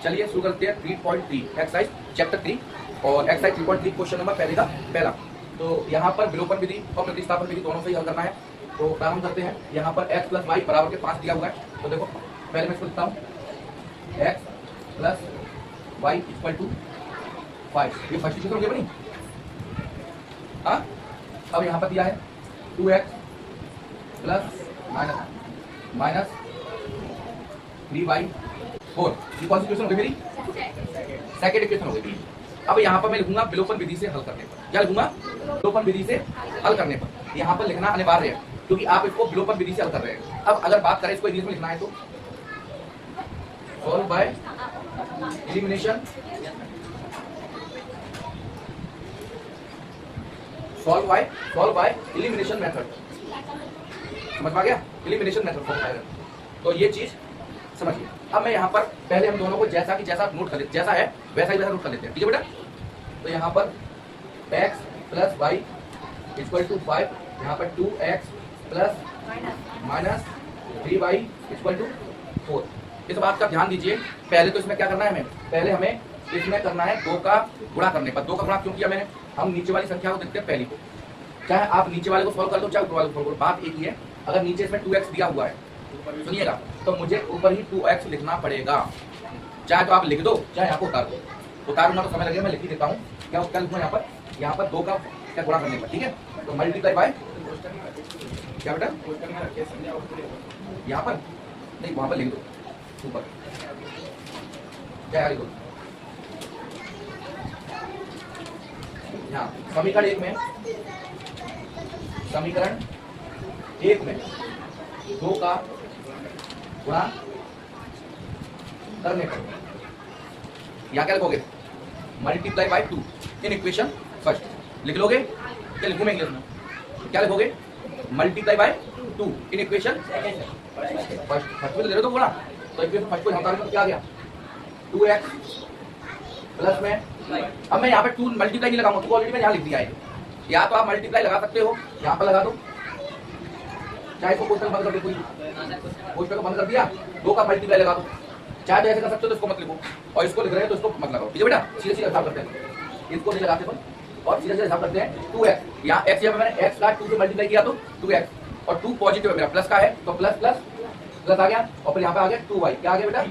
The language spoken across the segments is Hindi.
चलिए शुरू करते हैं 3.3 एक्सरसाइज चैप्टर 3 और एक्सरसाइज 3.3 क्वेश्चन नंबर पहले का पहला। तो यहाँ पर विलोपन विधि और प्रतिस्थापन विधि दोनों से ही हल करना है। तो प्रारंभ करते हैं। यहाँ पर x प्लस वाई बराबर के 5 दिया हुआ है। तो देखो पहले मैं इसको लिखता हूँ x plus y equal to 5। ये फर्स्ट इक्वेशन हो गया बनी। हाँ, अब यहाँ पर दिया है 2x प्लस माइनस 3y 4। ये कौन सी इक्वेशन हो गई मेरी? सेकंड इक्वेशन हो गई। अब यहाँ पर मैं लिखूंगा विलोपन विधि से हल करने पर। क्या लिखूंगा? विलोपन विधि से हल करने पर। यहाँ पर लिखना अनिवार्य है क्योंकि आप इसको विलोपन विधि से हल कर रहे हैं। अब अगर बात करें इसको इंग्लिश में लिखना है तो solve by elimination, solve by elimination method. समझ में आ गया? Elimination method for iron. तो ये चीज समझिए। अब मैं यहाँ पर पहले हम दोनों को जैसा कि जैसा नोट कर लेते, जैसा है वैसा ही वैसा नोट कर लेते हैं। ठीक है बेटा? तो यहाँ पर x plus y equal to 5, यहाँ पर 2x plus minus 3y equal to 4। इस बात का ध्यान दीजिए। पहले तो इसमें क्या करना है हमें? पहले हमें इसमें करना है 2 का गुणा करने पर। 2 का गुणा क्यों किया मैंने? हम नीचे वाली संख्या को देखते हैं पहली को। चाहे आप नीचे वाले को सॉल्व कर दो चाहे ऊपर वाले को सॉल्व करो, बात एक ही है। अगर नीचे इसमें 2x दिया हुआ है सुनिएगा तो मुझे ऊपर ही 2x लिखना पड़ेगा। चाहे तो आप लिख दो चाहे आपको उतार दो। उतारूंगा तो समय लगेगा, मैं लिख ही देता हूँ। क्या लिखूंगा यहाँ पर 2 का क्या गुणा करने पर। ठीक है? तो मल्टीप्लाई बाय क्या बेटा? यहाँ पर नहीं, वहां पर लिख दो ऊपर। क्या लिखो? यहाँ समीकरण 1 में 2 का गुणा करने पर यहाँ क्या लिखोगे? Multiply by 2 in equation first. लिख लोगे? क्या लिखूं मैं इंग्लिश में? क्या लिखोगे? Multiply by 2 in equation first में ले रहे हो तो गुणा। तो इक्वेशन फर्स्ट को हटाने पर क्या आ गया? 2x प्लस में, अब मैं यहाँ पे 2 मल्टीप्लाई नहीं लगाऊंगा, 2 ऑलरेडी मैंने यहाँ लिख दिया है। या तो आप मल्टीप्लाई लगा सकते हो, यहाँ पर लगा दो, चाहे इसको क्वेश्चन बंद कर दो, क्वेश्चन को बंद कर दिया, 2 का मल्टीप्लाई लगा दो। चाहे तो ऐसे कर सकते हो तो इसको मत लिखो, और इसको लिख रहे हैं तो इसको मत लगाओ। ठीक है बेटा? सीधे सीधे हिसाब करते हैं, इसको नहीं लगाते पर और सीधे सीधे हिसाब करते हैं। 2x यहाँ x यहाँ पे मैंने x का 2 से मल्टीप्लाई किया तो 2x, और 2 पॉजिटिव है मेरा, प्लस का है तो प्लस प्लस प्लस आ गया, और फिर यहाँ पे आ गया 2y। क्या आ गया बेटा?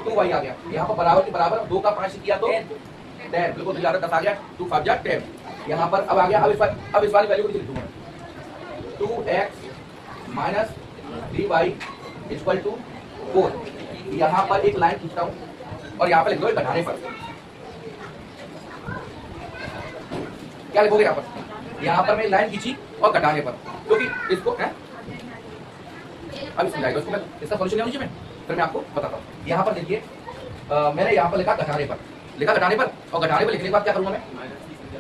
2y आ गया। यहाँ पर बराबर के बराबर 2 का 5 किया तो 10, बिल्कुल 10 आ गया। 2 5 जा 10। यहाँ पर अब आ गया, अब इस वाली वैल्यू को लिख दूंगा 2x minus 3y equal to 4। यहाँ पर एक लाइन खींचता हूँ और यहाँ पर लिख दो घटाने पर। क्या लिखोगे यहाँ पर? यहाँ पर मैं लाइन खींची और घटाने पर, क्योंकि इसको है अब समझाएगा इसको। मैं इसका सॉल्यूशन है मैं फिर मैं आपको बताता हूँ। यहाँ पर देखिए मैंने यहाँ पर लिखा घटाने पर, घटाने पर, और घटाने पर लिखने के बाद क्या करूँगा मैं?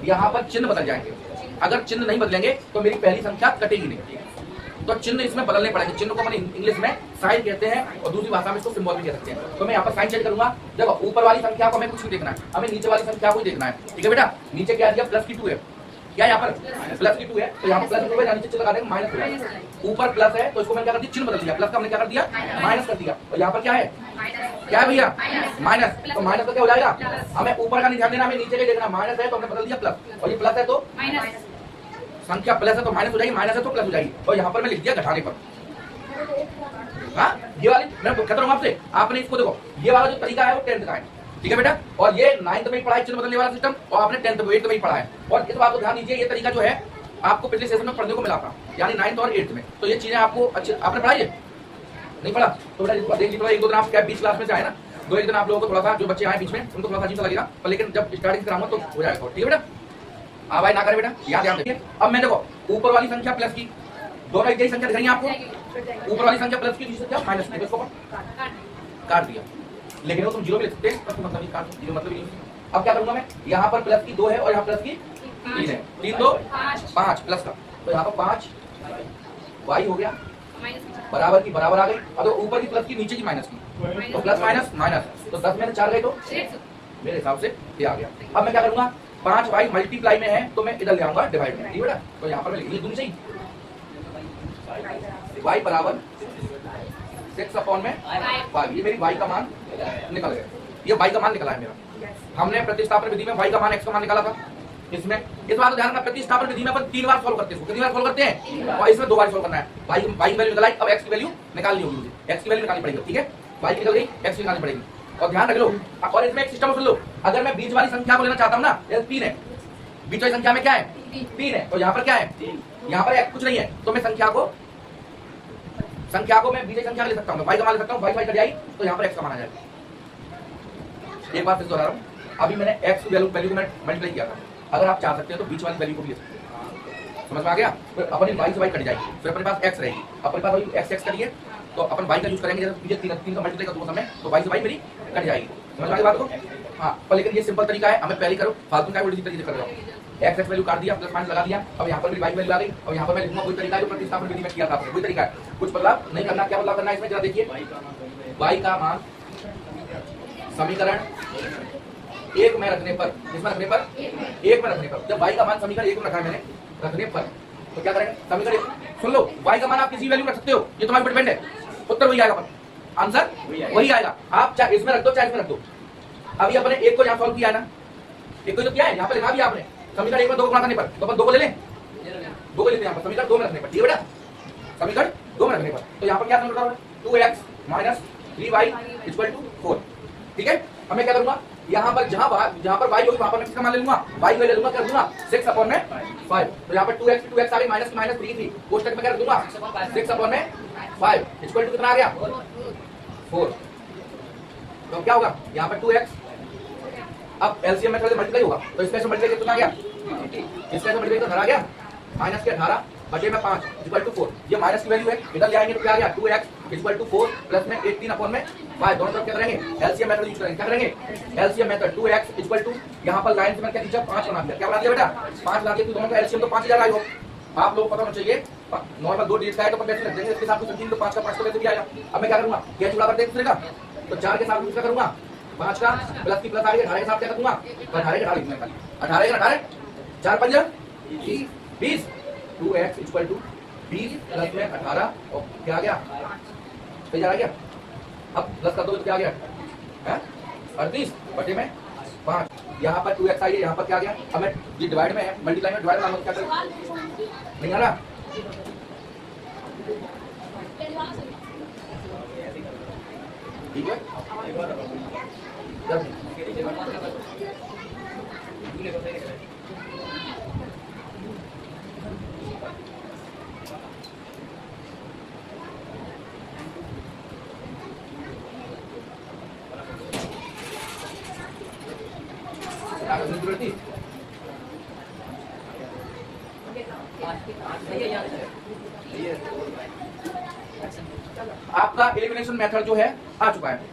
यहाँ पर चिन्ह बदल जाएंगे। अगर चिन्ह नहीं बदलेंगे तो मेरी पहली संख्या कटेगी नहीं। तो चिन्ह इसमें बदलने पड़ेंगे। चिन्ह को अपन इंग्लिश में साइन कहते हैं और दूसरी भाषा में इसको सिंबल भी कह सकते हैं। तो मैं यहाँ पर साइन चेंज करूंगा। जब ऊपर वाली संख्या को हमें कुछ नहीं देखना है, हमें नीचे वाली संख्या को ही देखना है। ठीक है बेटा? नीचे क्या दिया? प्लस की 2 है। क्या यहाँ पर प्लस की 2 है तो यहाँ पर प्लस की 2 है, नीचे लगा देंगे माइनस। ऊपर प्लस है तो इसको मैंने क्या कर दिया? चिन्ह बदल दिया। प्लस का हमने क्या कर दिया? माइनस कर दिया। और यहाँ पर क्या है? क्या है भैया? माइनस। तो माइनस का क्या हो जाएगा? हमें ऊपर का नहीं ध्यान देना, हमें नीचे का देखना। माइनस है तो हमने बदल दिया प्लस, और ये प्लस है तो संख्या प्लस है तो माइनस हो जाएगी, माइनस है तो प्लस हो जाएगी। और यहाँ पर मैं लिख दिया घटाने पर। हाँ, ये वाली मैं कहता हूँ आपसे, आपने इसको देखो, ये वाला जो तरीका है वो 10th का है। ठीक है बेटा? और ये 9th में पढ़ा है चिन्ह बदलने वाला सिस्टम, और आपने 10th में 8th में पढ़ा है। और इस बात को ध्यान दीजिए, ये तरीका जो है आपको पिछले सेशन में पढ़ने को मिला था, यानी 9th और 8th में। तो ये चीजें आपको अच्छी आपने पढ़ाई है? नहीं पढ़ा तो बेटा देख लीजिए। 1-2 दिन आप क्या बीच क्लास में से आए ना, 2-1 दिन आप लोगों को थोड़ा सा, जो बच्चे आए बीच में उनको थोड़ा सा अजीब सा लगेगा, पर लेकिन जब स्टार्टिंग कराऊंगा तो हो जाएगा। ठीक है बेटा? आवाज ना करे बेटा, याद देखिए। अब मैं देखो ऊपर वाली संख्या प्लस की, दोनों एक जैसी संख्या दिख रही है आपको। ऊपर वाली संख्या प्लस की, दूसरी संख्या माइनस की, इसको काट दिया। लेकिन वो तुम 0 में लिख सकते हैं, मतलब नहीं काट 0 मतलब नहीं। अब क्या करूंगा मैं? यहाँ पर प्लस की 2 है और यहाँ प्लस की 3 है। 3 2 5 प्लस का, तो यहाँ पर 5 y हो गया बराबर की बराबर आ गई। अब तो ऊपर की प्लस की नीचे की माइनस की, तो प्लस माइनस माइनस, तो 10 में 4 गए तो मेरे हिसाब से ये आ गया। अब मैं क्या करूंगा? 5y मल्टीप्लाई में है तो मैं इधर ले आऊंगा डिवाइड में। ठीक है बेटा? तो यहाँ पर मैं लिख दूंगी सही, y बराबर 6/5। ये मेरी y का मान निकल गया। ये y का मान निकला है मेरा। हमने प्रतिस्थापन विधि में y का मान x का मान निकाला था। इसमें इस बात को ध्यान रखना, प्रतिस्थापन विधि में अपन 3 बार सॉल्व करते हैं। कितनी बार सॉल्व करते हैं? और इसमें 2 बार सॉल्व करना है। y की वैल्यू निकलाई, अब x की वैल्यू निकालनी होगी मुझे। x की वैल्यू निकालनी पड़ेगी, ठीक है? y की निकल गई, x की निकालनी पड़ेगी। और ध्यान रख लो, और इसमें एक सिस्टम सुन लो, अगर मैं बीच वाली संख्या को लेना चाहता हूं ना, जैसे 3 है, बीच वाली संख्या में क्या है? 3 है, तो यहाँ पर क्या है? यहाँ पर कुछ नहीं है, तो मैं संख्या को मैं बीच संख्या ले सकता हूँ, y का मान ले सकता हूँ, y कट जाएगी तो यहाँ पर x का मान आ जाएगा। एक बात फिर दोहरा रहा हूँ, अभी मैंने x की वैल्यू को मल्टीप्लाई किया था, अगर आप चाह सकते हो तो बीच वाली वैल्यू को भी ले सकते हैं। समझ में आ गया? फिर अपनी y से y कट जाएगी, फिर अपने पास x रहेगी, अपने पास वही x करिए तो अपन y का यूज करेंगे, जैसे पीछे 3 का मल्टीप्लाई कर दूंगा समय, तो y से y मेरी कट जाएगी। समझ में आ गई बात को? हाँ, पर लेकिन ये सिंपल तरीका है, हमें पहले करो, फालतू का उल्टी तरीके से कर रहा हूँ। x वैल्यू काट दिया, प्लस माइनस लगा दिया, अब यहाँ पर मेरी y वैल्यू आ गई, और यहाँ पर मैं लिखूंगा कोई तरीका है जो प्रतिस्थापन विधि में किया था, कोई तरीका है, कुछ बदलाव नहीं करना। क्या बदलाव करना है इसमें जरा देखिए, y का मान समीकरण 1 में रखने पर, इसमें रखने पर 1 में रखने पर, जब y का मान समीकरण 1 में रखा है मैंने, रखने पर तो क्या करेंगे? समीकरण सुन लो, y का मान आप किसी वैल्यू रख सकते हो, ये तुम्हारे ऊपर डिपेंड है, उत्तर वही आएगा, आंसर वही आएगा। आप चाहे इसमें रख दो चाहे इसमें रख दो। अभी अपने एक को यहाँ सॉल्व किया है ना, एक को तो क्या है यहाँ पे लिखा दिया आपने, समीकरण 1 में 2 को गुणा करने पर, तो अपन 2 को ले लें, 2 को लेते हैं यहाँ पर, समीकरण 2 में रखने पर, ठीक है बेटा? समीकरण 2 में रखने पर तो यहाँ पर क्या समीकरण होगा? 2x minus 3y equal to 4, ठीक है? अब मैं क्या करूंगा, यहाँ पर जहाँ पर y होगी वहां पर मैं किसका मान ले लूंगा? y को ले लूंगा, क्या लूंगा? 6/5। तो यहाँ पर 2x आ गई, माइनस माइनस 3 कोष्टक में क्या रख दूंगा? 6/5 इक्वल टू कितना आ गया? 4। तो क्या होगा यहाँ पर 2x, अब एलसीएम में थोड़ा मल्टीप्लाई होगा, तो इसका मल्टीप्लाई कितना आ गया? इसका मल्टीप्लाई तो घर आ गया, माइनस के 18 बटे में 5 इक्वल टू 4। ये माइनस की वैल्यू है, इधर ले आएंगे तो क्या आ गया? 2x इक्वल टू 4 प्लस में 18/5। दोनों तरफ क्या करेंगे? एलसीएम मेथड यूज करेंगे। क्या करेंगे? LCM method. 2x equal to यहाँ पर लाइन से मैंने क्या खींचा? 5 बना दिया। क्या बना दिया बेटा? 5 ला दिया, तो दोनों का एलसीएम तो 5000 आएगा। आप लोग पता होना चाहिए, नॉर्मल 2 डिजिट का है तो 5 लग जाएंगे, इसके साथ कुछ तो 5 का 5 तो भी आएगा। अब मैं क्या करूंगा? क्या जुड़ा करते दूसरे का, तो 4 के साथ दूसरा करूंगा, 5 का प्लस की प्लस आ गई, 18 के साथ क्या करूंगा? 18 के 18 लिखना, 18 के 18 4 5 20। 2x इक्वल टू 20 प्लस में 18 और क्या आ गया? सही आ गया। अब प्लस कर दो तो क्या आ गया? 38 बटे में 5। यहाँ पर 2x आई है, यहाँ पर क्या आ गया? अब मैं ये डिवाइड में है, मल्टीप्लाई में डिवाइड में क्या करें? नहीं आ रहा? ठीक है, आपका एलिमिनेशन मेथड जो है आ चुका है।